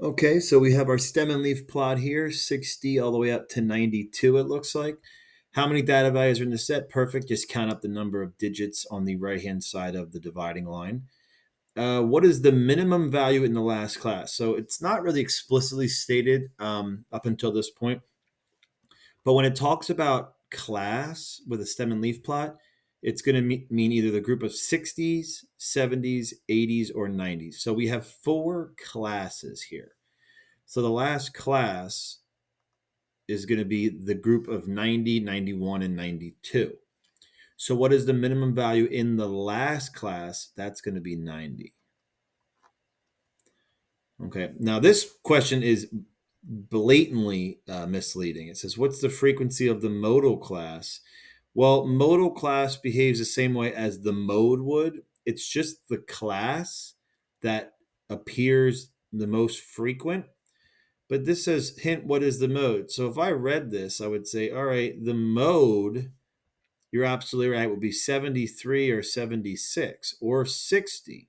Okay, so we have our stem and leaf plot here, 60 all the way up to 92, it looks like. How many data values are in the set? Perfect. Just count up the number of digits on the right-hand side of the dividing line. What is the minimum value in the last class? So it's not really explicitly stated up until this point. But when it talks about class with a stem and leaf plot, it's going to mean either the group of 60s, 70s, 80s, or 90s. So we have 4 classes here. So the last class is going to be the group of 90, 91, and 92. So what is the minimum value in the last class? That's going to be 90. Okay, now this question is blatantly misleading. It says, what's the frequency of the modal class? Well, modal class behaves the same way as the mode would. It's just the class that appears the most frequent. But this says, hint, what is the mode? So if I read this, I would say, all right, the mode, you're absolutely right, would be 73 or 76 or 60.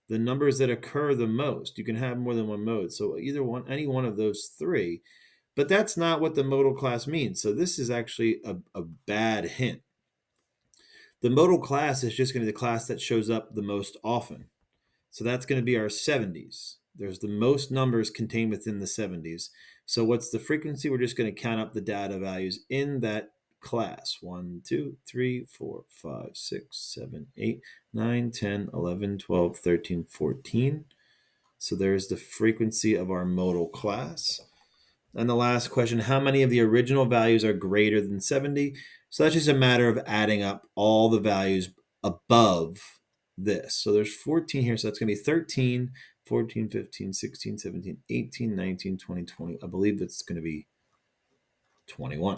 The numbers that occur the most. You can have more than one mode. So either one, any one of those 3. But that's not what the modal class means. So this is actually a bad hint. The modal class is just going to be the class that shows up the most often. So that's going to be our 70s. There's the most numbers contained within the 70s. So what's the frequency? We're just going to count up the data values in that class. 1, 2, 3, 4, 5, 6, 7, 8, 9, 10, 11, 12, 13, 14. So there's the frequency of our modal class. And the last question, how many of the original values are greater than 70? So that's just a matter of adding up all the values above this. So there's 14 here, so that's going to be 13, 14, 15, 16, 17, 18, 19, 20, 20. I believe that's going to be 21.